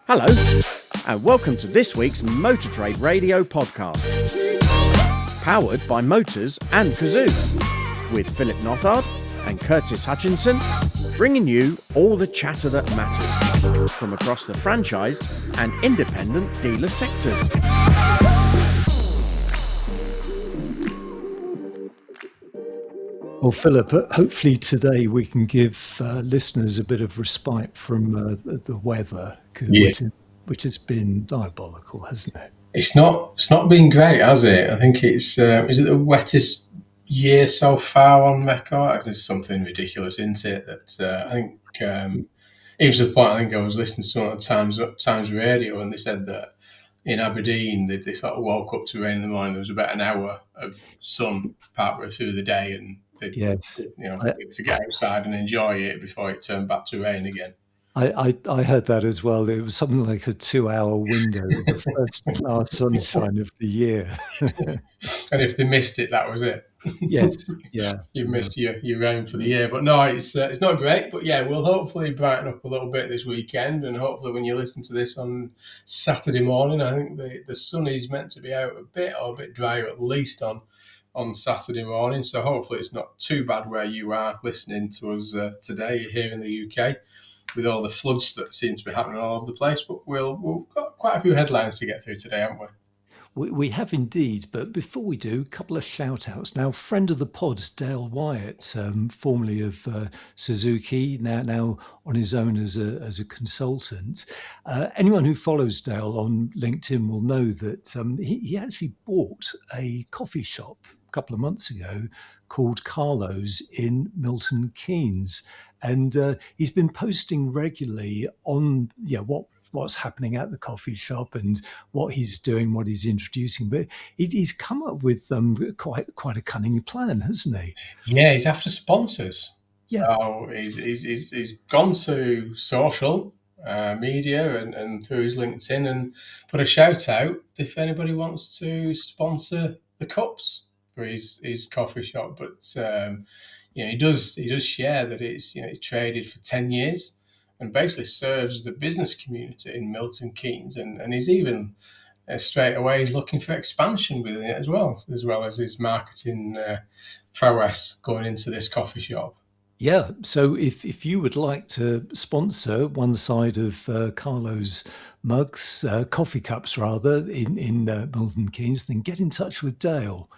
Hello, and welcome to this week's Motor Trade Radio podcast, powered by Motors and Cazoo, with Philip Nothard and Curtis Hutchinson, bringing you all the chatter that matters from across the franchised and independent dealer sectors. Well, Philip, hopefully today we can give listeners a bit of respite from the weather, which has been diabolical, hasn't it? It's not been great, has it? I think it's is it the wettest year so far on record? It's something ridiculous, isn't it? That I think even to the point I think I was listening to some of the Times radio, and they said that in Aberdeen they sort of woke up to rain in the morning. There was about an hour of sun partway through the day, and to get outside and enjoy it before it turned back to rain again. I heard that as well. It was something like a 2-hour window, the first class sunshine of the year. And if they missed it, that was it. Yes, yeah. You've missed your round for the year. But no, it's not great. But yeah, we'll hopefully brighten up a little bit this weekend. And hopefully when you listen to this on Saturday morning, I think the sun is meant to be out a bit drier at least on Saturday morning. So hopefully it's not too bad where you are listening to us today here in the UK, with all the floods that seem to be happening all over the place. But we've got quite a few headlines to get through today, haven't we? We have indeed, but before we do, a couple of shout-outs. Now, friend of the pod, Dale Wyatt, formerly of Suzuki, now on his own as a consultant. Anyone who follows Dale on LinkedIn will know that he actually bought a coffee shop a couple of months ago called Carlo's in Milton Keynes. And he's been posting regularly on what's happening at the coffee shop and what he's doing, what he's introducing. But he's come up with quite a cunning plan, hasn't he? Yeah, he's after sponsors. Yeah. So he's gone to social media and through his LinkedIn and put a shout out if anybody wants to sponsor the cups for his coffee shop. But he does share that it's traded for 10 years. And basically serves the business community in Milton Keynes, and he's even straight away he's looking for expansion within it as well as his marketing prowess going into this coffee shop. Yeah, so if you would like to sponsor one side of Carlo's mugs, coffee cups rather, in Milton Keynes, then get in touch with Dale.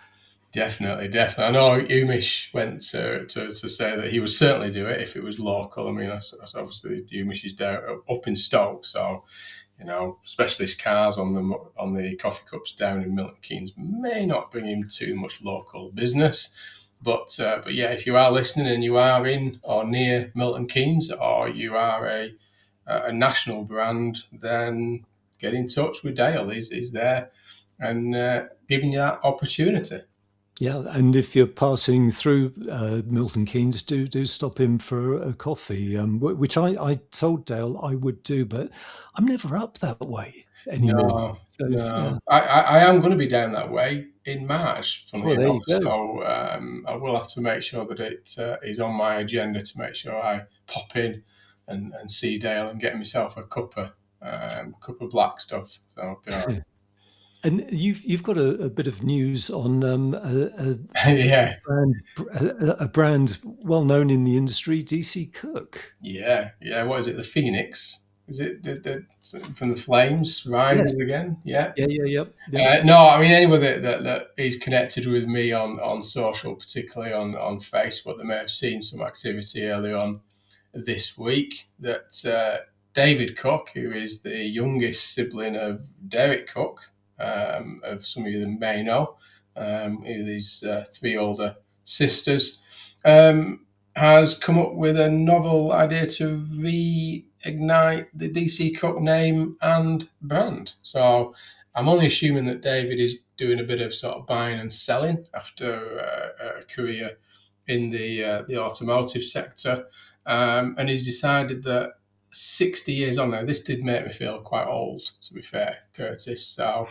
Definitely. I know Umish went to say that he would certainly do it if it was local. I mean, obviously Umish is down up in Stoke, so specialist cars on the coffee cups down in Milton Keynes may not bring him too much local business. But yeah, if you are listening and you are in or near Milton Keynes, or you are a national brand, then get in touch with Dale. He's there and giving you that opportunity. Yeah, and if you're passing through Milton Keynes, do stop in for a coffee, which I told Dale I would do, but I'm never up that way anymore. No. Yeah. I am going to be down that way in March, funnily enough, so I will have to make sure that it is on my agenda to make sure I pop in and see Dale and get myself a cup of black stuff. So I'll be all right. And you've got a bit of news on a brand well known in the industry, DC Cook. Yeah. What is it? The Phoenix? Is it from the flames rises again? Yeah. Yep. No, I mean anyone that is connected with me on social, particularly on Facebook, they may have seen some activity early on this week that David Cook, who is the youngest sibling of Derek Cook. Of some of you that may know, his 3 older sisters, has come up with a novel idea to reignite the DC Cook name and brand. So I'm only assuming that David is doing a bit of sort of buying and selling after a career in the automotive sector, and he's decided that 60 years on now, this did make me feel quite old, to be fair, Curtis. So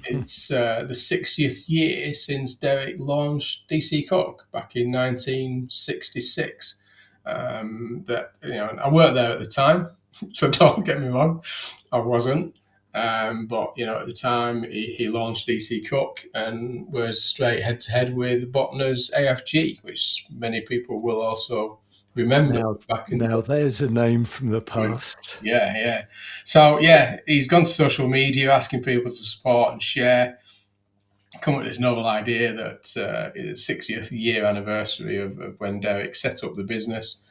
it's the 60th year since Derek launched DC Cook back in 1966. that, and I weren't there at the time, so don't get me wrong, I wasn't. But at the time he launched DC Cook and was straight head to head with Botner's AFG, which many people will also remember back in now there's a name from the past. Yeah. So he's gone to social media asking people to support and share. Come up with this novel idea that it's 60th year anniversary of when Derek set up the business.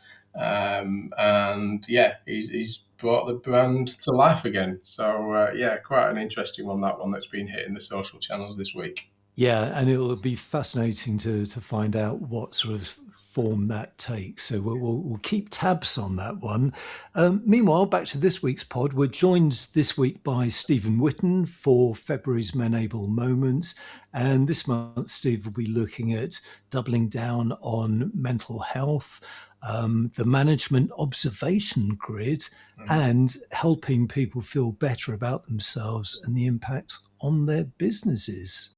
He's brought the brand to life again. So quite an interesting one, that one that's been hitting the social channels this week. Yeah, and it'll be fascinating to find out what sort of form that takes. So we'll keep tabs on that one. Meanwhile, back to this week's pod. We're joined this week by Stephen Whitton for February's Men-Able Moments. And this month, Steve will be looking at doubling down on mental health, the management observation grid, and helping people feel better about themselves and the impact on their businesses.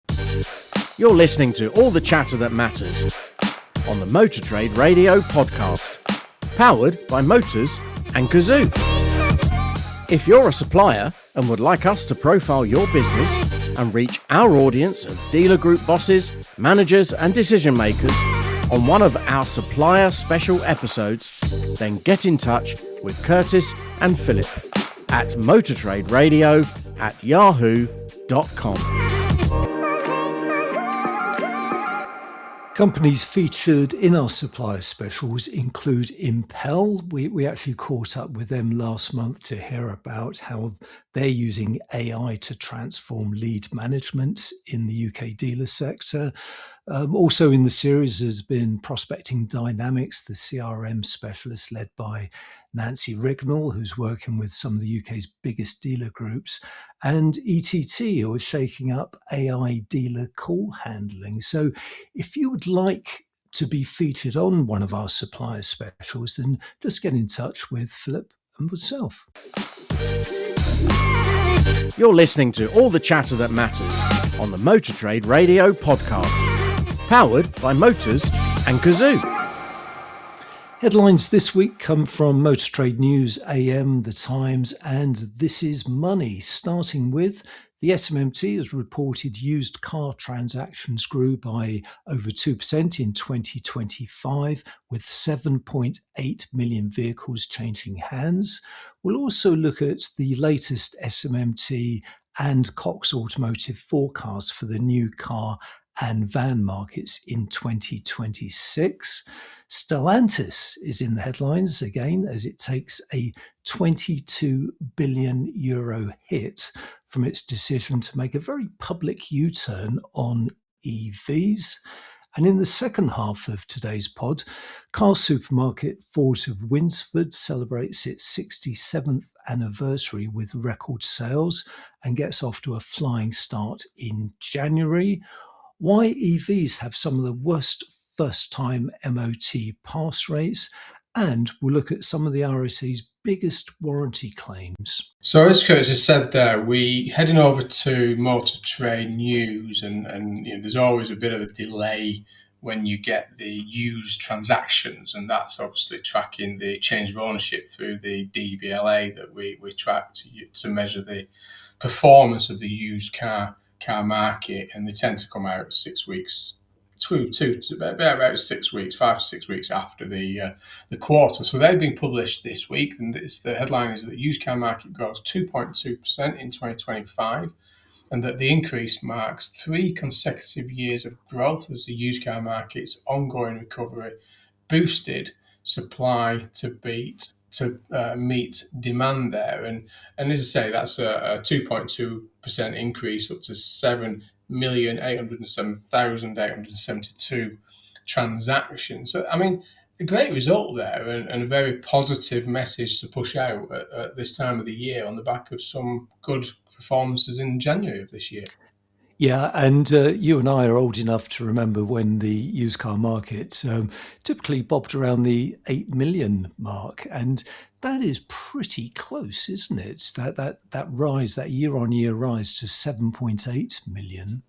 You're listening to All the Chatter That Matters on the Motor Trade Radio podcast, powered by Motors and Cazoo. If you're a supplier and would like us to profile your business and reach our audience of dealer group bosses, managers and decision makers on one of our supplier special episodes, then get in touch with Curtis and Philip at motortraderadio@yahoo.com. Companies featured in our supplier specials include Impel. We actually caught up with them last month to hear about how they're using AI to transform lead management in the UK dealer sector. Also in the series has been Prospecting Dynamics, the CRM specialist led by Nancy Rignall, who's working with some of the UK's biggest dealer groups, and ETT, who are shaking up AI dealer call handling. So if you would like to be featured on one of our supplier specials, then just get in touch with Philip and myself. You're listening to All the Chatter That Matters on the Motor Trade Radio podcast, powered by Motors and Cazoo. Headlines this week come from Motor Trade News AM, The Times, and This Is Money, starting with the SMMT has reported used car transactions grew by over 2% in 2025, with 7.8 million vehicles changing hands. We'll also look at the latest SMMT and Cox Automotive forecast for the new car and van markets in 2026. Stellantis is in the headlines again as it takes a €22 billion hit from its decision to make a very public U-turn on EVs. And in the second half of today's pod, car supermarket Fords of Winsford celebrates its 67th anniversary with record sales and gets off to a flying start in January. Why EVs have some of the worst first-time MOT pass rates, and we'll look at some of the RSC's biggest warranty claims. So as Curtis just said there, we heading over to Motor Trade News, and there's always a bit of a delay when you get the used transactions, and that's obviously tracking the change of ownership through the DVLA that we track to measure the performance of the used car market, and they tend to come out 6 weeks. About 6 weeks, 5 to 6 weeks after the quarter. So they've been published this week, and the headline is that the used car market grows 2.2% in 2025, and that the increase marks 3 consecutive years of growth as the used car market's ongoing recovery boosted supply to meet demand there. And as I say, that's a 2.2% increase up to 7,807,872 transactions. So, I mean, a great result there and a very positive message to push out at this time of the year on the back of some good performances in January of this year. Yeah, and you and I are old enough to remember when the used car market typically bobbed around the 8 million mark, and that is pretty close, isn't it? That rise, that year-on-year rise to 7.8 million.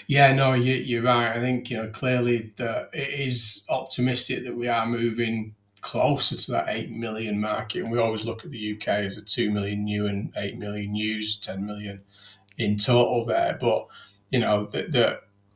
Yeah, no, you're right. I think clearly that it is optimistic that we are moving closer to that 8 million market. And we always look at the UK as a 2 million new and 8 million used, 10 million in total there. But,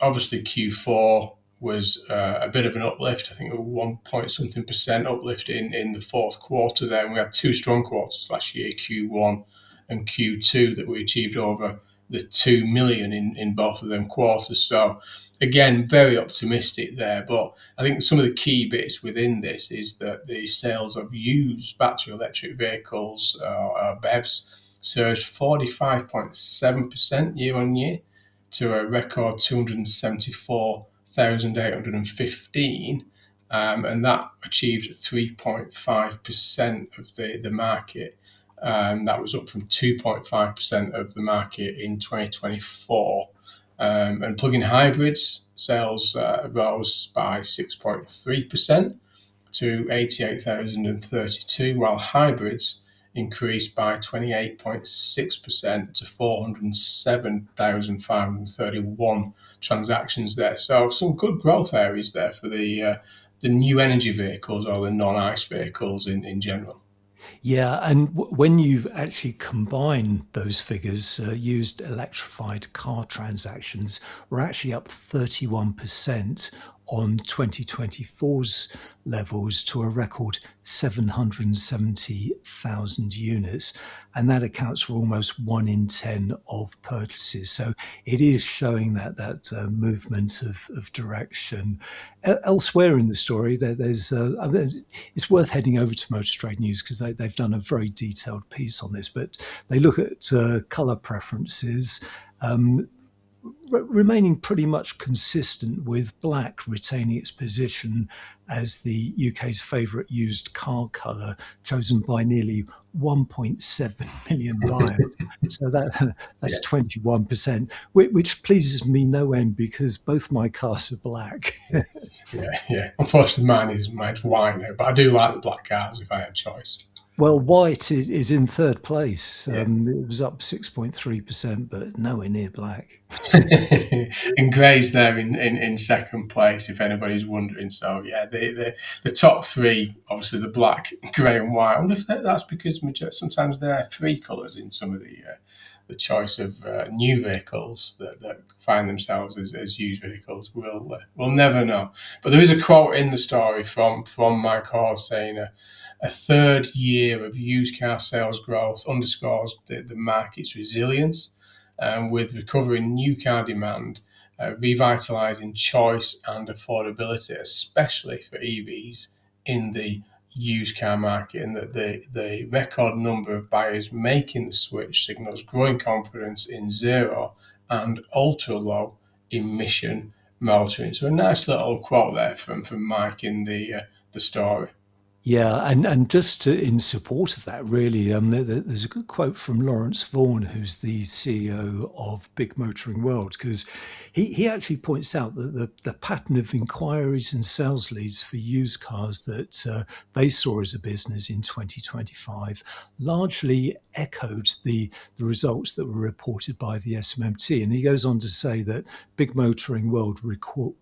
obviously Q4 was a bit of an uplift. I think a 1 point something percent uplift in the fourth quarter there. And we had two strong quarters last year, Q1 and Q2, that we achieved over the 2 million in both of them quarters. So again, very optimistic there. But I think some of the key bits within this is that the sales of used battery electric vehicles, BEVs, surged 45.7% year on year to a record 274,815. And that achieved 3.5% of the market. That was up from 2.5% of the market in 2024. And plug-in hybrids sales rose by 6.3% to 88,032, while hybrids increased by 28.6% to 407,531 transactions there. So some good growth areas there for the new energy vehicles, or the non-ICE vehicles in general. Yeah, and when you actually combine those figures, used electrified car transactions were actually up 31% on 2024's levels to a record 770,000 units. And that accounts for almost 1 in 10 of purchases. So it is showing that movement of direction. Elsewhere in the story, there's it's worth heading over to Motor Trade News, because they've done a very detailed piece on this. But they look at colour preferences, remaining pretty much consistent, with black retaining its position as the UK's favourite used car colour, chosen by nearly 1.7 million buyers. So that's 21%, which pleases me no end, because both my cars are black. Yeah. Unfortunately, mine's white now, but I do like the black cars if I had choice. Well, Wyatt is in third place. It was up 6.3%, but nowhere near black. And grey's there in second place, if anybody's wondering. So yeah, the top three, obviously the black, grey and white. I wonder if that's because sometimes there are three colours in some of the choice of new vehicles that find themselves as used vehicles. We'll never know. But there is a quote in the story from Mike Hawes saying a third year of used car sales growth underscores the market's resilience, with recovering new car demand, revitalising choice and affordability, especially for EVs in the used car market, and that the record number of buyers making the switch signals growing confidence in zero and ultra low emission motoring. So a nice little quote there from Mike in the story. Yeah, and just in support of that, really, there's a good quote from Lawrence Vaughan, who's the CEO of Big Motoring World, because he actually points out that the pattern of inquiries and sales leads for used cars that they saw as a business in 2025 largely echoed the results that were reported by the SMMT. And he goes on to say that Big Motoring World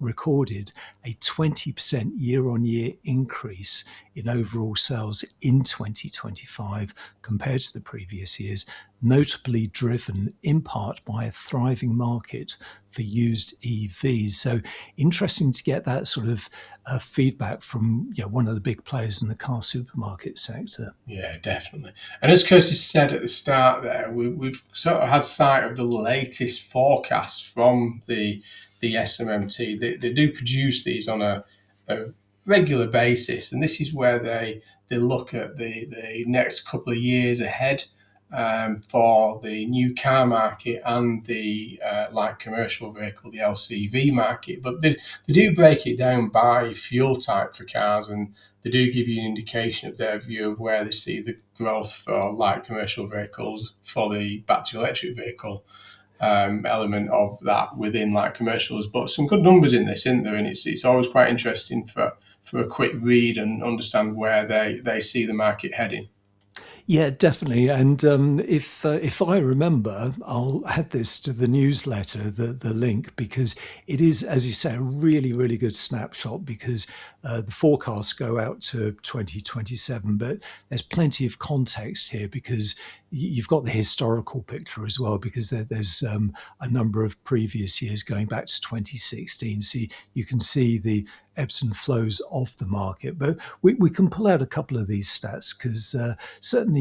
recorded a 20% year-on-year increase in overall sales in 2025 compared to the previous years, notably driven in part by a thriving market for used EVs. So interesting to get that sort of feedback from one of the big players in the car supermarket sector. Yeah, definitely. And as Curtis said at the start there, we've sort of had sight of the latest forecast from the SMMT. They do produce these on a regular basis, and this is where they look at the next couple of years ahead for the new car market and the light commercial vehicle, the LCV market. But they do break it down by fuel type for cars, and they do give you an indication of their view of where they see the growth for light commercial vehicles, for the battery electric vehicle element of that within light commercials. But some good numbers in this, isn't there? And it's always quite interesting for a quick read and understand where they see the market heading. Yeah, definitely. And if I remember, I'll add this to the newsletter, the link, because it is, as you say, a really, really good snapshot, because the forecasts go out to 2027, but there's plenty of context here, because you've got the historical picture as well, because there's a number of previous years going back to 2016. So you can see the ebbs and flows of the market. But we can pull out a couple of these stats, because certainly,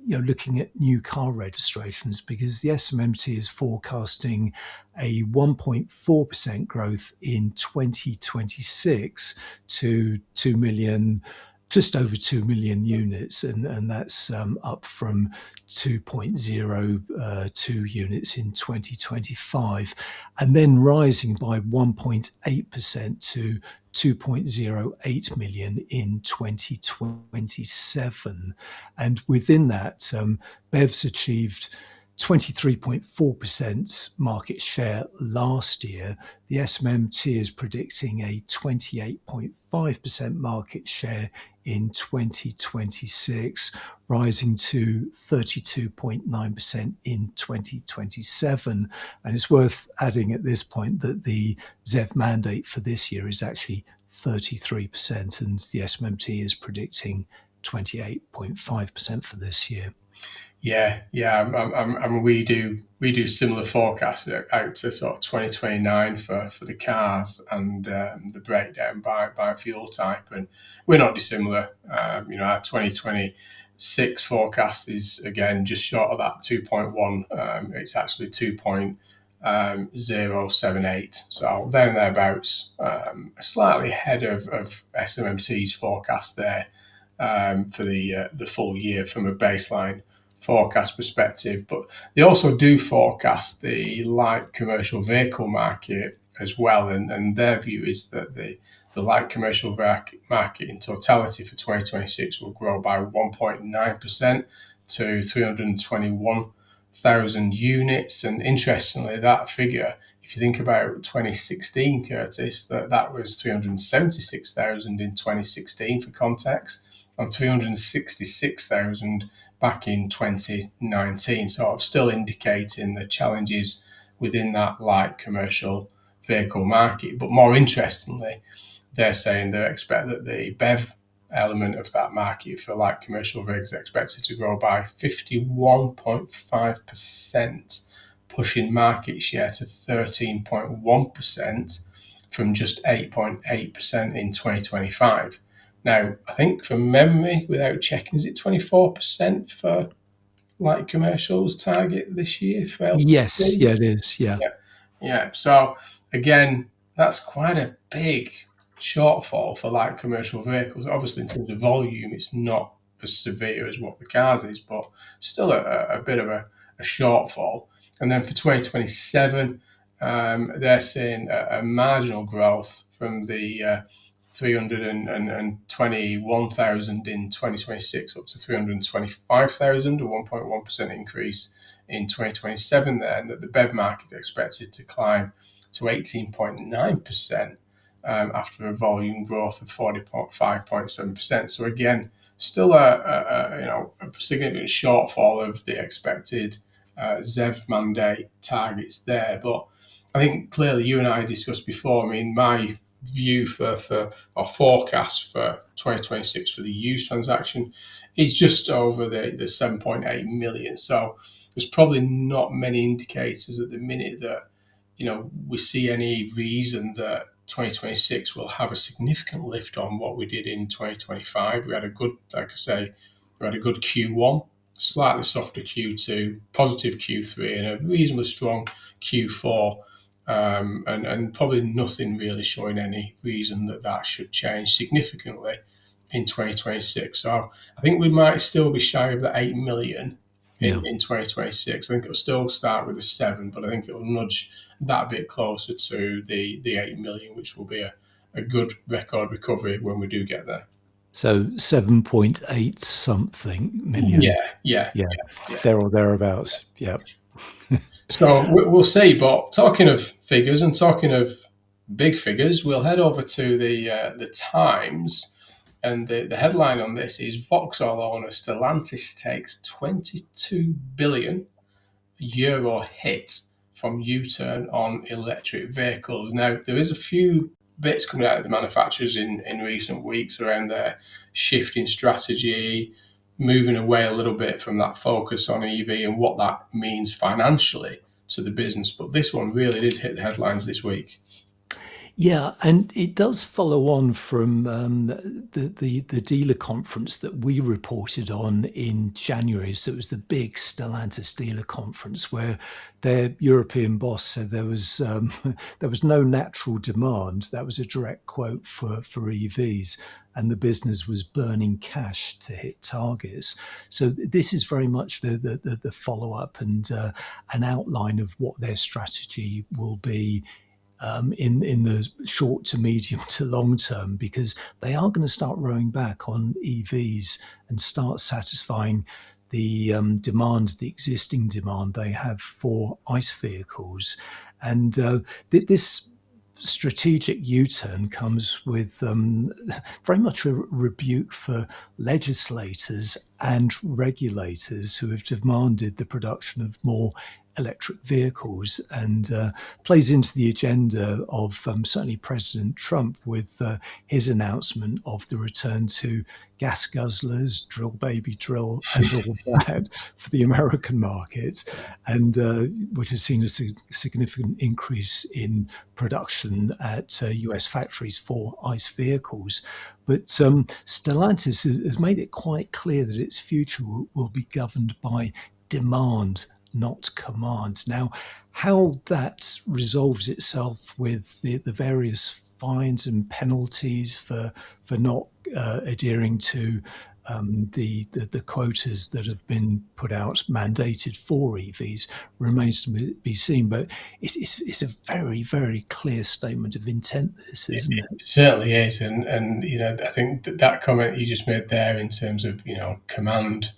looking at new car registrations, because the SMMT is forecasting a 1.4% growth in 2026 to 2 million, just over 2 million units, and that's up from 2.02 units in 2025, and then rising by 1.8% to 2.08 million in 2027. And within that, BEVs achieved 23.4% market share last year. The SMMT is predicting a 28.5% market share in 2026, rising to 32.9% in 2027. And it's worth adding at this point that the ZEV mandate for this year is actually 33%, and the SMMT is predicting 28.5% for this year. Yeah. I mean, we do similar forecasts out to sort of 2029 for the cars, and the breakdown by fuel type, and we're not dissimilar. Our 2026 forecast is again just short of that 2.1. It's actually 2.078, so there and thereabouts, slightly ahead of SMMT's forecast there for the full year from a baseline forecast perspective. But they also do forecast the light commercial vehicle market as well, and their view is that the light commercial market in totality for 2026 will grow by 1.9% to 321,000 units. And interestingly, that figure, if you think about 2016, Curtis, that was 376,000 in 2016 for context, and 366,000 back in 2019, sort of still indicating the challenges within that light commercial vehicle market. But more interestingly, they're saying they expect that the BEV element of that market for light commercial vehicles is expected to grow by 51.5%, pushing market share to 13.1% from just 8.8% in 2025. Now, I think from memory, without checking, is it 24% for light commercials target this year for LCV? Yes, yeah, it is, yeah. So again, that's quite a big shortfall for light commercial vehicles. Obviously, in terms of volume, it's not as severe as what the cars is, but still a bit of a shortfall. And then for 2027, they're saying a marginal growth from the 321,000 in 2026 up to 325,000, a 1.1% increase in 2027 there, and that the BEV market is expected to climb to 18.9% after a volume growth of 5.7%. So again, still a significant shortfall of the expected ZEV mandate targets there. But I think clearly you and I discussed before, I mean, my view for our forecast for 2026 for the used transaction is just over the 7.8 million. So there's probably not many indicators at the minute that we see any reason that 2026 will have a significant lift on what we did in 2025. We had a good, like I say, we had a good Q1, slightly softer Q2, positive Q3, and a reasonably strong Q4. And probably nothing really showing any reason that should change significantly in 2026. So I think we might still be shy of the 8 million in 2026. I think it'll still start with a 7, but I think it'll nudge that bit closer to the 8 million, which will be a good record recovery when we do get there. So 7.8 something million. Yeah. There or thereabouts. Yeah. So we'll see. But talking of figures and talking of big figures, we'll head over to the Times, And the headline on this is Vauxhall owner Stellantis takes 22 billion euro hit from U-turn on electric vehicles. Now, there is a few bits coming out of the manufacturers in recent weeks around their shifting strategy, moving away a little bit from that focus on EV and what that means financially to the business. But this one really did hit the headlines this week. Yeah, and it does follow on from the dealer conference that we reported on in January. So it was the big Stellantis dealer conference where their European boss said there was no natural demand. That was a direct quote for EVs, and the business was burning cash to hit targets. So this is very much the follow up and an outline of what their strategy will be in the short to medium to long term, because they are going to start rowing back on EVs and start satisfying the the existing demand they have for ICE vehicles. And this strategic U-turn comes with very much a rebuke for legislators and regulators who have demanded the production of more electric vehicles, and plays into the agenda of certainly President Trump with his announcement of the return to gas guzzlers, drill baby drill, and all that for the American market, and which has seen a significant increase in production at US factories for ICE vehicles. But Stellantis has made it quite clear that its future will be governed by demand, not command. Now, how that resolves itself with the various fines and penalties for not adhering to the quotas that have been put out, mandated for EVs, remains to be seen. But it's a very, very clear statement of intent, this, isn't it? It certainly is. And I think that comment you just made there in terms of, command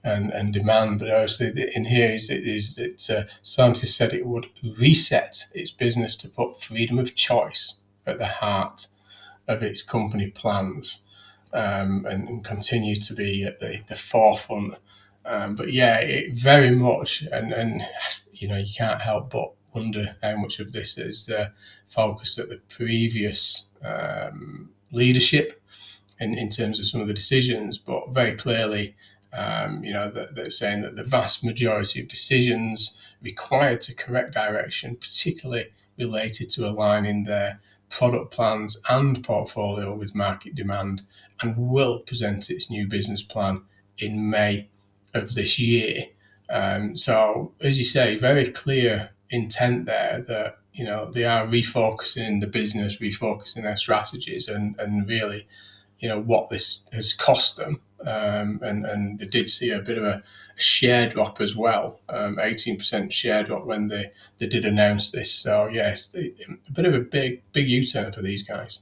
and demand, but obviously in here is that Stellantis said it would reset its business to put freedom of choice at the heart of its company plans, and continue to be at the forefront. But yeah, it very much, and you can't help but wonder how much of this is focused at the previous leadership in terms of some of the decisions, but very clearly, they're saying that the vast majority of decisions required to correct direction, particularly related to aligning their product plans and portfolio with market demand, and will present its new business plan in May of this year. So, as you say, very clear intent there that, they are refocusing the business, refocusing their strategies, and really, what this has cost them. And they did see a bit of a share drop as well, 18% share drop when they did announce this. So yes, a bit of a big U-turn for these guys.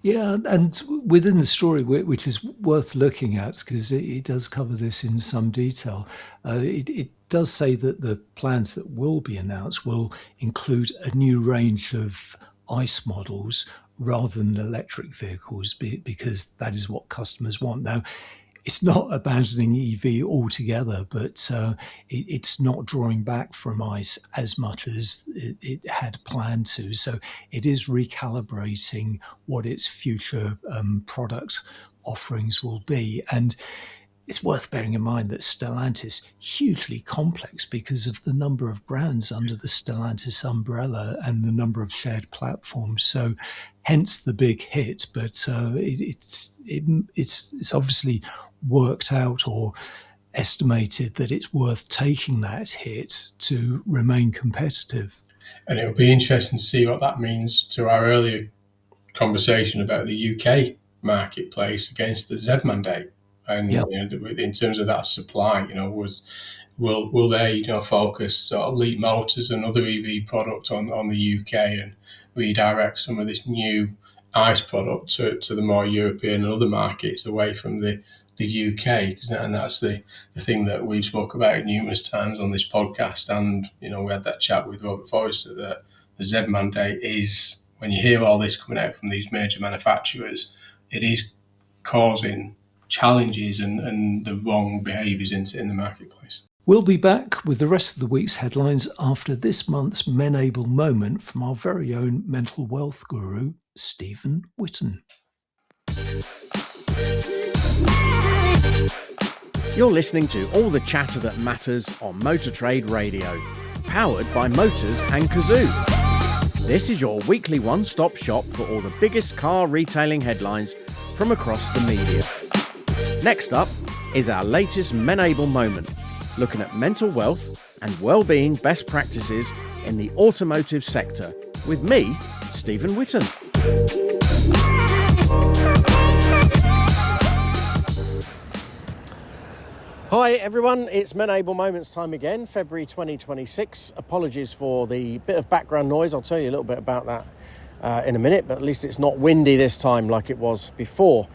Yeah, and within the story, which is worth looking at because it does cover this in some detail, it does say that the plans that will be announced will include a new range of ICE models rather than electric vehicles, because that is what customers want. Now, it's not abandoning EV altogether, but it's not drawing back from ICE as much as it had planned to. So it is recalibrating what its future product offerings will be. And it's worth bearing in mind that Stellantis, hugely complex because of the number of brands under the Stellantis umbrella and the number of shared platforms. So hence the big hit, but it's obviously worked out or estimated that it's worth taking that hit to remain competitive. And it'll be interesting to see what that means to our earlier conversation about the UK marketplace against the Z mandate. And in terms of that supply, will they focus sort of Leap Motors and other EV product on the UK and redirect some of this new ICE product to the more European and other markets away from the UK? And that's the thing that we've spoke about numerous times on this podcast. And we had that chat with Robert Forrester that the Z mandate is, when you hear all this coming out from these major manufacturers, it is causing challenges and the wrong behaviours in the marketplace. We'll be back with the rest of the week's headlines after this month's Men-Able moment from our very own mental wealth guru, Stephen Whitton. You're listening to all the chatter that matters on Motor Trade Radio, powered by Motors and Cazoo. This is your weekly one-stop shop for all the biggest car retailing headlines from across the media. Next up is our latest Men-Able moment, looking at mental wealth and well-being best practices in the automotive sector with me, Stephen Whitton. Hi everyone, it's Men-Able Moments time again, February 2026. Apologies for the bit of background noise, I'll tell you a little bit about that in a minute, but at least it's not windy this time like it was before.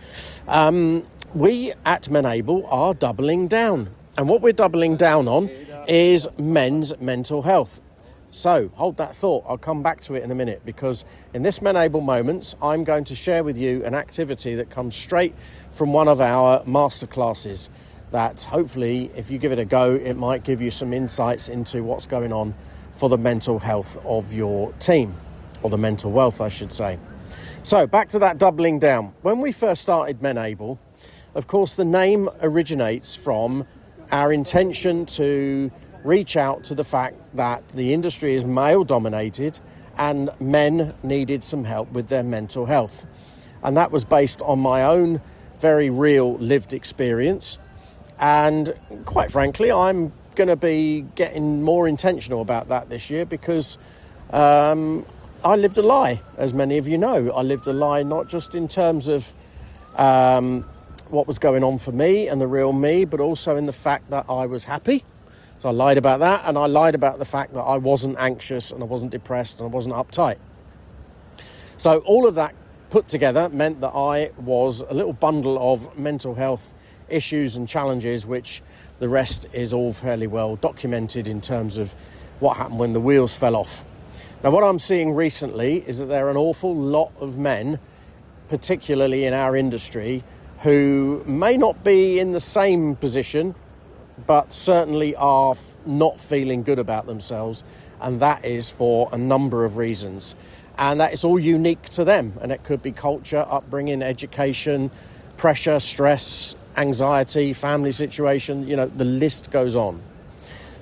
We at Men-Able are doubling down, and what we're doubling down on is men's mental health. So hold that thought, I'll come back to it in a minute, because in this Men-Able Moments I'm going to share with you an activity that comes straight from one of our masterclasses that hopefully, if you give it a go, it might give you some insights into what's going on for the mental health of your team, or the mental wealth, I should say. So back to that doubling down. When we first started Men-Able, of course, the name originates from our intention to reach out to the fact that the industry is male-dominated and men needed some help with their mental health. And that was based on my own very real lived experience. And quite frankly, I'm going to be getting more intentional about that this year, because I lived a lie, as many of you know. I lived a lie not just in terms of what was going on for me and the real me, but also in the fact that I was happy. So I lied about that, and I lied about the fact that I wasn't anxious and I wasn't depressed and I wasn't uptight. So all of that put together meant that I was a little bundle of mental health issues and challenges, which the rest is all fairly well documented in terms of what happened when the wheels fell off. Now, what I'm seeing recently is that there are an awful lot of men, particularly in our industry, who may not be in the same position, but certainly are not feeling good about themselves, and that is for a number of reasons. And that is all unique to them, and it could be culture, upbringing, education, pressure, stress, anxiety, family situation, the list goes on.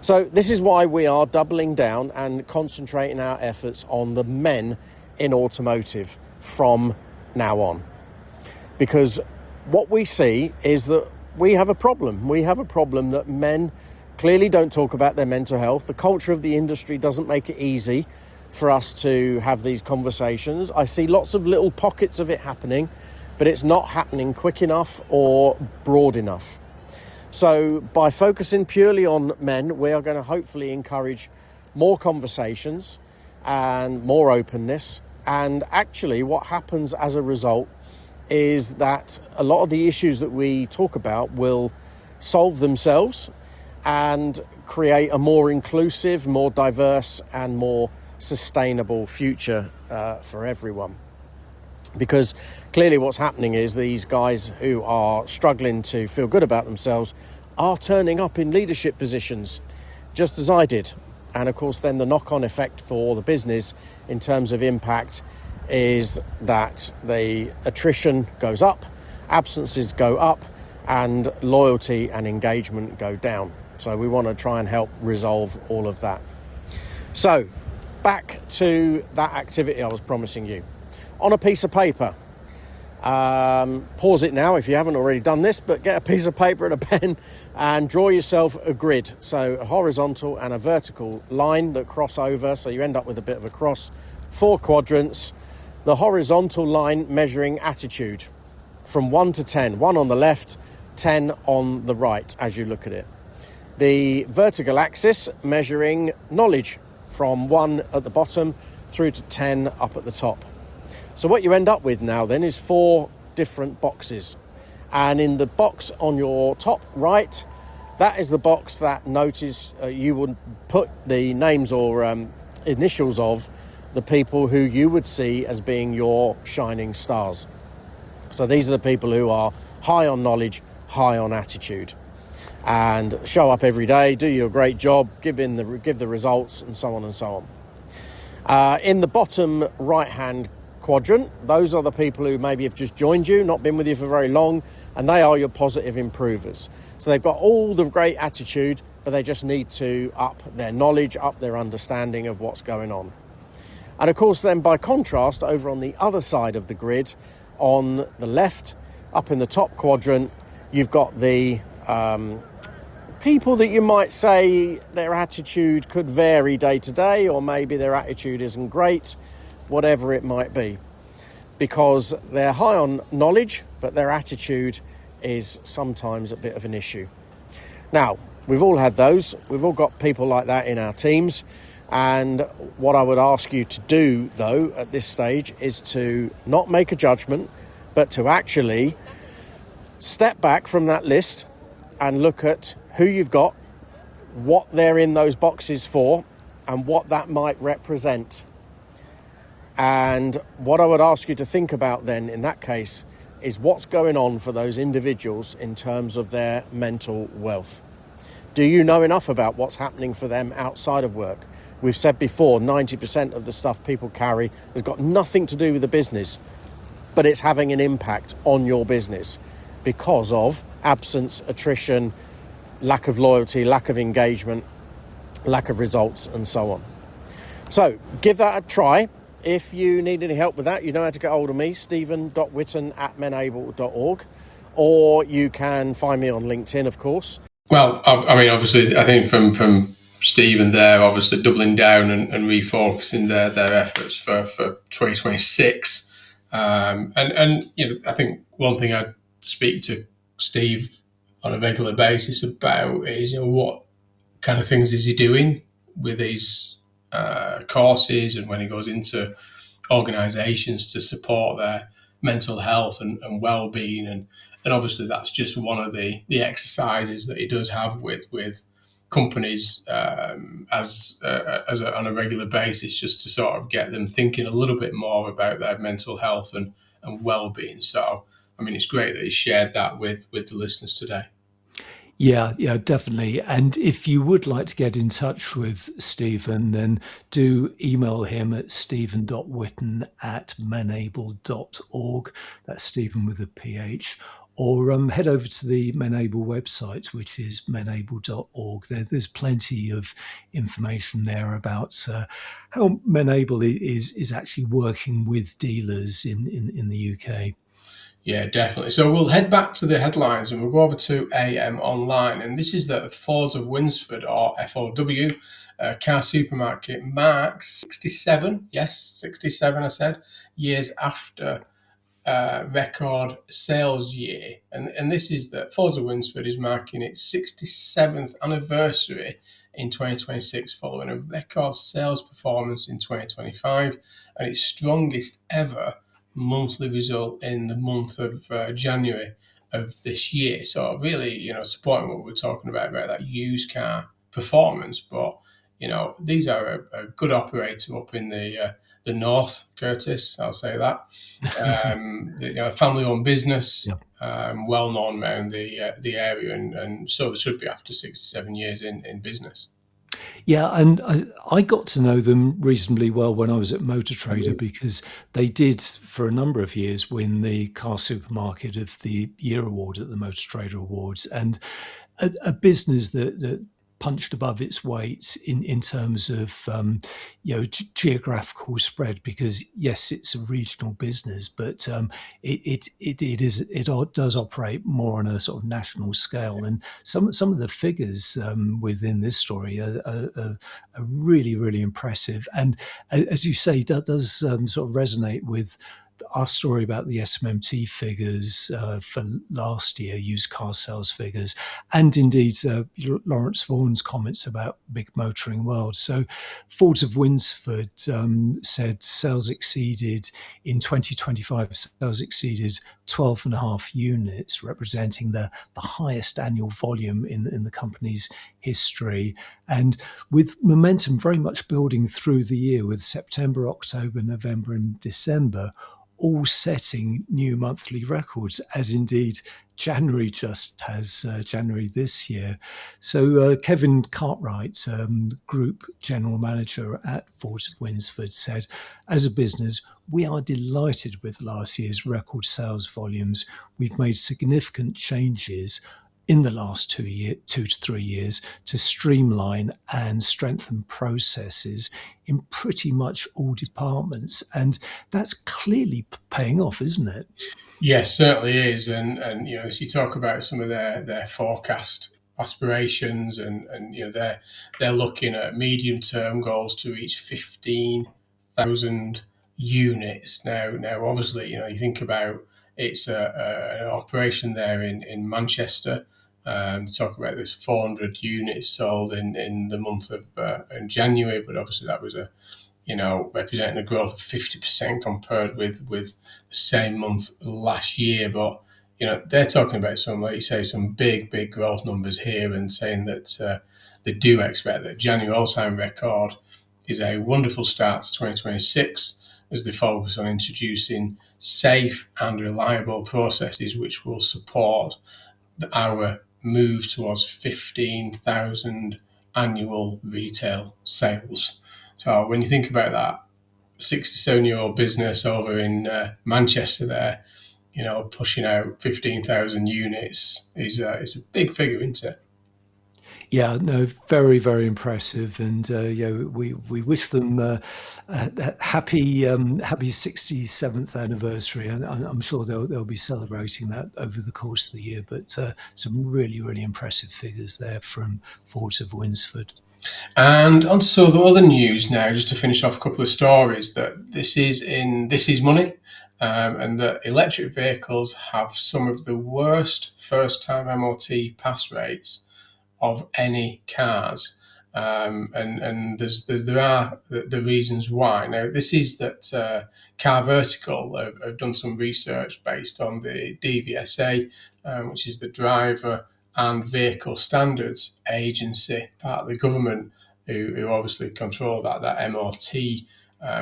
So this is why we are doubling down and concentrating our efforts on the men in automotive from now on. Because what we see is that we have a problem. We have a problem that men clearly don't talk about their mental health. The culture of the industry doesn't make it easy for us to have these conversations. I see lots of little pockets of it happening, but it's not happening quick enough or broad enough. So by focusing purely on men, we are going to hopefully encourage more conversations and more openness. And actually what happens as a result is that a lot of the issues that we talk about will solve themselves and create a more inclusive, more diverse and more sustainable future for everyone. Because clearly what's happening is these guys who are struggling to feel good about themselves are turning up in leadership positions, just as I did. And of course then the knock-on effect for the business in terms of impact is that the attrition goes up, absences go up, and loyalty and engagement go down. So we want to try and help resolve all of that. So back to that activity I was promising you. On a piece of paper, pause it now if you haven't already done this, but get a piece of paper and a pen and draw yourself a grid. So a horizontal and a vertical line that cross over, so you end up with a bit of a cross. 4 quadrants. The horizontal line measuring attitude from 1 to 10. 1 on the left, 10 on the right as you look at it. The vertical axis measuring knowledge from 1 at the bottom through to 10 up at the top. So what you end up with now then is 4 different boxes. And in the box on your top right, that is the box that you would put the names or initials of the people who you would see as being your shining stars. So these are the people who are high on knowledge, high on attitude, and show up every day, do your great job, give the results, and so on and so on. In the bottom right-hand quadrant, those are the people who maybe have just joined you, not been with you for very long, and they are your positive improvers. So they've got all the great attitude, but they just need to up their knowledge, up their understanding of what's going on. And of course, then by contrast, over on the other side of the grid, on the left, up in the top quadrant, you've got the people that you might say their attitude could vary day to day, or maybe their attitude isn't great, whatever it might be, because they're high on knowledge, but their attitude is sometimes a bit of an issue. Now, we've all had those. We've all got people like that in our teams. And what I would ask you to do, though, at this stage is to not make a judgment, but to actually step back from that list and look at who you've got, what they're in those boxes for, and what that might represent. And what I would ask you to think about then in that case is what's going on for those individuals in terms of their mental wealth. Do you know enough about what's happening for them outside of work? We've said before, 90% of the stuff people carry has got nothing to do with the business, but it's having an impact on your business because of absence, attrition, lack of loyalty, lack of engagement, lack of results, and so on. So give that a try. If you need any help with that, you know how to get hold of me, stephen.whitton@menable.org, or you can find me on LinkedIn, of course. Well, I mean, obviously, I think from Stephen there, obviously doubling down and refocusing their efforts for 2026. And you know, I think one thing I speak to Steve on a regular basis about is, you know, what kind of things is he doing with these courses, and when he goes into organisations to support their mental health and well-being, and obviously that's just one of the exercises that he does have with companies on a regular basis, just to sort of get them thinking a little bit more about their mental health and well-being. So, I mean, it's great that he shared that with the listeners today. Yeah, definitely. And if you would like to get in touch with Stephen, then do email him at stephen.whitton@menable.org. That's Stephen with a PH. Or head over to the Menable website, which is menable.org. There's plenty of information there about how Menable is actually working with dealers in the UK. Yeah, definitely. So we'll head back to the headlines and we'll go over to AM Online. And this is that Fords of Winsford, or FOW, car supermarket, marks 67, yes, 67 I said, years after record sales year. And this is that Fords of Winsford is marking its 67th anniversary in 2026, following a record sales performance in 2025 and its strongest ever monthly result in the month of January of this year. So really, you know, supporting what we're talking about that used car performance. But, you know, these are a good operator up in the north, Curtis, I'll say that. You know, family-owned business, well-known around the area, and so they should be after 67 years in business. Yeah, and I got to know them reasonably well when I was at Motor Trader, because they did, for a number of years, win the Car Supermarket of the Year award at the Motor Trader Awards, and a business that punched above its weight in terms of geographical spread, because yes, it's a regional business, but it does operate more on a sort of national scale. And some of the figures within this story are really, really impressive. And as you say, that does sort of resonate with our story about the SMMT figures for last year, used car sales figures, and indeed Lawrence Vaughan's comments about big motoring world. So Fords of Winsford said sales exceeded, in 2025, sales exceeded 12.5 units, representing the highest annual volume in the company's history. And with momentum very much building through the year, with September, October, November and December all setting new monthly records, as indeed January just has, January this year. So Kevin Cartwright, Group General Manager at Fords of Winsford, said, as a business, we are delighted with last year's record sales volumes. We've made significant changes in the last 2 to 3 years to streamline and strengthen processes in pretty much all departments. And that's clearly paying off, isn't it? Yes, certainly is. And as you talk about some of their forecast aspirations, and they're looking at medium term goals to reach 15,000 units. Now, obviously, you think about it's an operation there in Manchester. Talk about this 400 units sold in the month of in January, but obviously that was representing a growth of 50% compared with the same month last year. But they're talking about some, like you say, some big growth numbers here, and saying that they do expect that January all-time record is a wonderful start to 2026 as they focus on introducing safe and reliable processes which will support our move towards 15,000 annual retail sales. So when you think about that 67-year-old business over in Manchester there, pushing out 15,000 units is a big figure, isn't it? Yeah, no, very, very impressive, and we wish them a happy 67th anniversary, and I'm sure they'll be celebrating that over the course of the year. But some really, really impressive figures there from Fords of Winsford. And on to some of the other news now, just to finish off a couple of stories, that this is money, and that electric vehicles have some of the worst first-time MOT pass rates of any cars, and there are the reasons why. Now, this is that Car Vertical have done some research based on the DVSA, which is the Driver and Vehicle Standards Agency, part of the government, who obviously control that MOT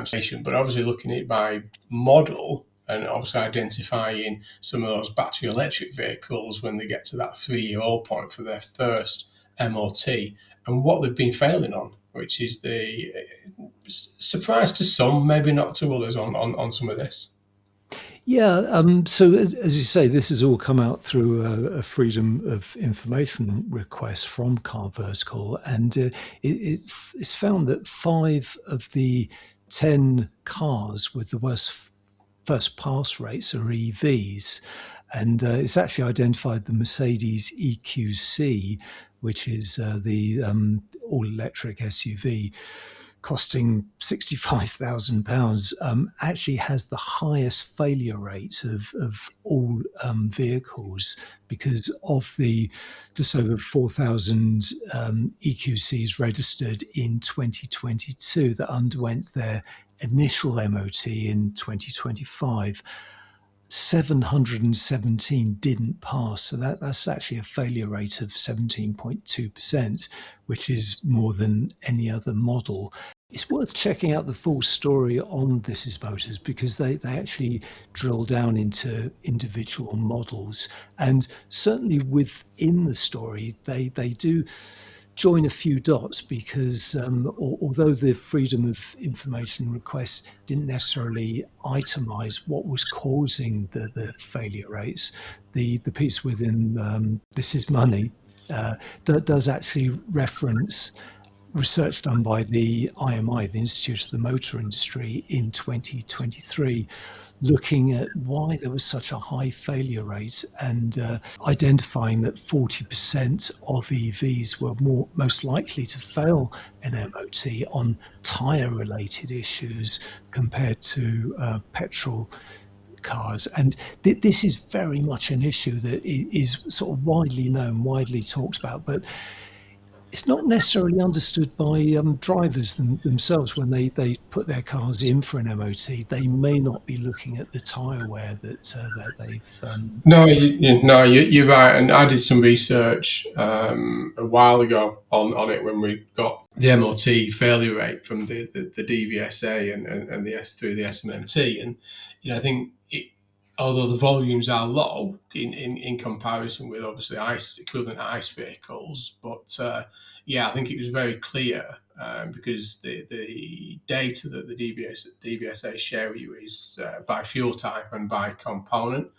station, but obviously looking at it by model, and obviously identifying some of those battery electric vehicles when they get to that 3-year-old point for their first MOT, and what they've been failing on, which is the surprise to some, maybe not to others, on some of this. Yeah, so as you say, this has all come out through a Freedom of Information request from Car Vertical, and it's found that 5 of the 10 cars with the worst first pass rates are EVs, and it's actually identified the Mercedes EQC, which is the all-electric SUV, costing £65,000, actually has the highest failure rate of all vehicles, because of the just over 4,000 EQCs registered in 2022 that underwent their initial MOT in 2025. 717 didn't pass, so that's actually a failure rate of 17.2%, which is more than any other model. It's worth checking out the full story on This Is Motors, because they actually drill down into individual models, and certainly within the story they do join a few dots, because although the Freedom of Information request didn't necessarily itemize what was causing the failure rates, the piece within This Is Money does actually reference research done by the IMI, the Institute of the Motor Industry, in 2023, looking at why there was such a high failure rate, and identifying that 40% of EVs were most likely to fail an MOT on tyre-related issues compared to petrol cars. And this is very much an issue that is sort of widely known, widely talked about, but it's not necessarily understood by drivers themselves when they put their cars in for an MOT. They may not be looking at the tyre wear that they've. No, you're right. And I did some research a while ago on it when we got the MOT failure rate from the DVSA and the through the SMMT. And I think although the volumes are low in comparison with obviously equivalent ICE vehicles, but I think it was very clear because the data that the DVSA share with you is by fuel type and by component.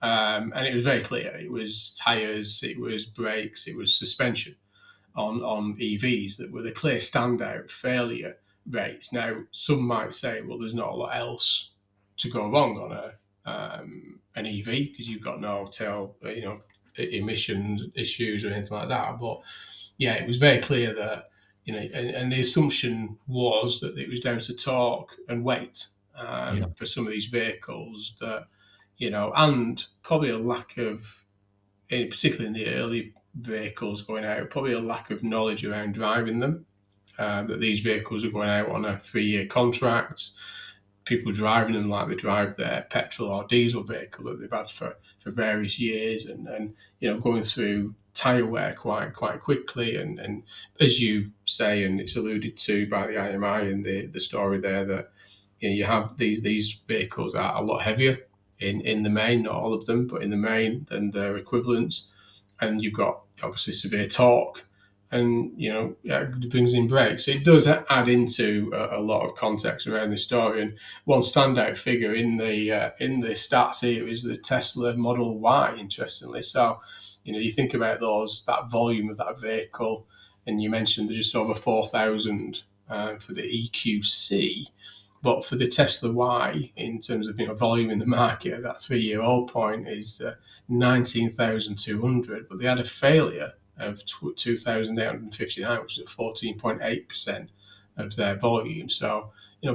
And it was very clear. It was tyres, it was brakes, it was suspension on EVs that were the clear standout failure rates. Now, some might say, well, there's not a lot else to go wrong on an EV because you've got no tail, emissions issues or anything like that. But it was very clear that and the assumption was that it was down to torque and weight for some of these vehicles that. And probably a lack of, particularly in the early vehicles going out, probably a lack of knowledge around driving them. That these vehicles are going out on a 3-year contract. People driving them like they drive their petrol or diesel vehicle that they've had for various years, and going through tyre wear quite quickly. And as you say, and it's alluded to by the IMI in the story there, that you have these vehicles are a lot heavier. In the main, not all of them, but in the main, than their equivalents. And you've got obviously severe torque, and it brings in brakes. So it does add into a lot of context around the story. And one standout figure in the stats here is the Tesla Model Y. Interestingly, so you think about that volume of that vehicle, and you mentioned there's just over 4,000 for the EQC. But for the Tesla Y, in terms of volume in the market at that 3-year-old point, is 19,200. But they had a failure of 2,859, which is 14.8% of their volume. So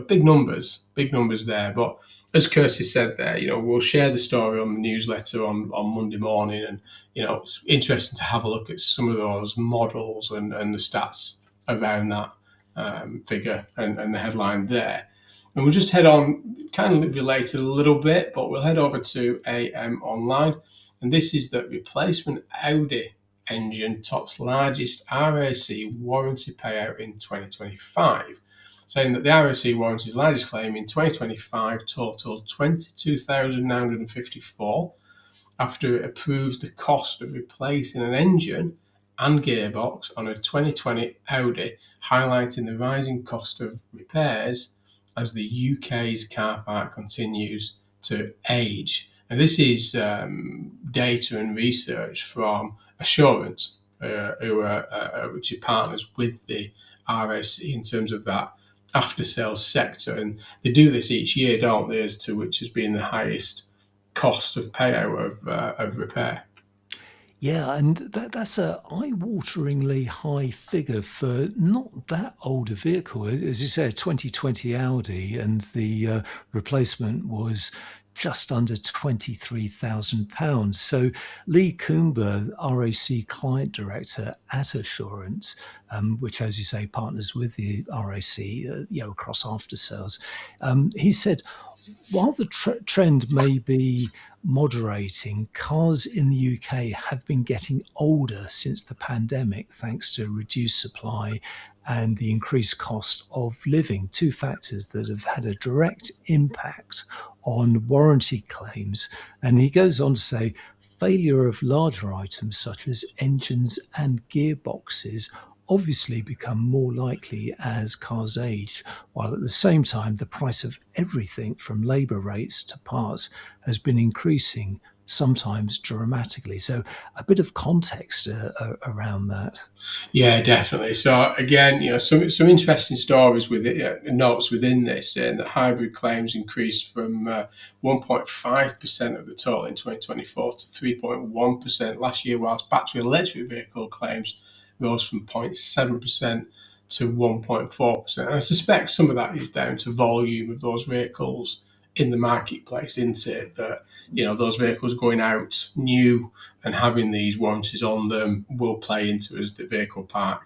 big numbers there. But as Curtis said there, we'll share the story on the newsletter on Monday morning, and it's interesting to have a look at some of those models and the stats around that figure and the headline there. And we'll just head on, kind of related a little bit, but we'll head over to AM Online. And this is that replacement Audi engine tops largest RAC warranty payout in 2025, saying that the RAC warranty's largest claim in 2025 totaled $22,954 after it approved the cost of replacing an engine and gearbox on a 2020 Audi, highlighting the rising cost of repairs as the UK's car park continues to age. And this is data and research from Assurance, which are partners with the RAC in terms of that after-sales sector. And they do this each year, don't they, as to which has been the highest cost of payout of repair. Yeah, and that's a eye-wateringly high figure for not that old a vehicle. As you say, a 2020 Audi, and the replacement was just under £23,000. So Lee Coomber, RAC Client Director at Assurance, which, as you say, partners with the RAC, across after sales, he said, while the trend may be moderating, cars in the UK have been getting older since the pandemic, thanks to reduced supply and the increased cost of living, two factors that have had a direct impact on warranty claims. And he goes on to say, failure of larger items such as engines and gearboxes obviously become more likely as cars age, while at the same time the price of everything from labour rates to parts has been increasing, sometimes dramatically. So a bit of context around that. Yeah, definitely. So again, some interesting stories with it, notes within this, saying that hybrid claims increased from 1.5% of the total in 2024 to 3.1% last year, whilst battery electric vehicle claims rose from 0.7% to 1.4%. And I suspect some of that is down to volume of those vehicles in the marketplace, isn't it? That, those vehicles going out new and having these warranties on them will play into as the vehicle park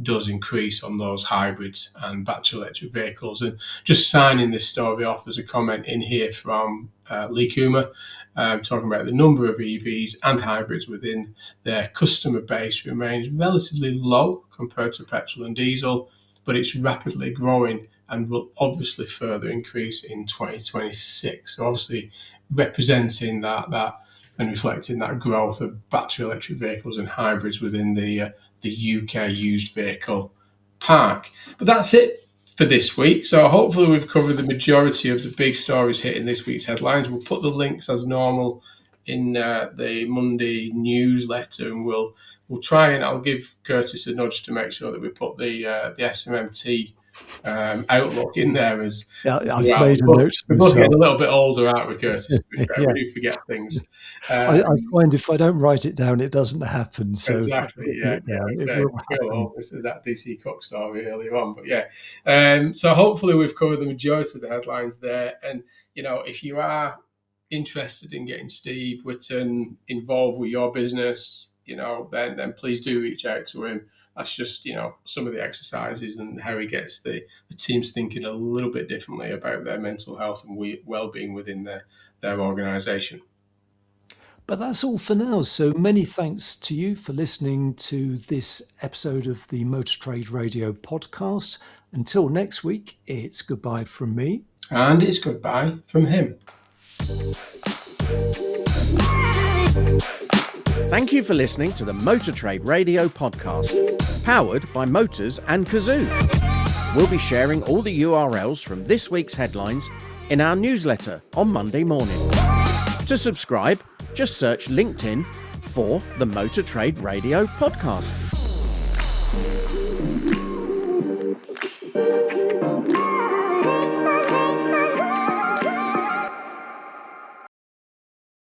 does increase on those hybrids and battery electric vehicles. And just signing this story off, there's a comment in here from Lee Coomer talking about the number of EVs and hybrids within their customer base remains relatively low compared to petrol and diesel, but it's rapidly growing and will obviously further increase in 2026. So obviously representing that and reflecting that growth of battery electric vehicles and hybrids within the UK used vehicle park. But that's it for this week. So hopefully we've covered the majority of the big stories hitting this week's headlines. We'll put the links as normal in the Monday newsletter, and we'll try, and I'll give Curtis a nudge to make sure that we put the SMMT outlook in there as I've well. made a note. We're both getting a little bit older, aren't we, Curtis? We do forget things. I find if I don't write it down, it doesn't happen. So exactly, yeah. That DC Cox story earlier on, but so hopefully we've covered the majority of the headlines there. And if you are interested in getting Steve Whitton involved with your business, then please do reach out to him. That's just, some of the exercises and how he gets the teams thinking a little bit differently about their mental health and well-being within their organisation. But that's all for now. So many thanks to you for listening to this episode of the Motor Trade Radio podcast. Until next week, it's goodbye from me. And it's goodbye from him. Thank you for listening to the Motor Trade Radio podcast, powered by Motors and Cazoo. We'll be sharing all the URLs from this week's headlines in our newsletter on Monday morning. To subscribe, just search LinkedIn for the Motor Trade Radio podcast.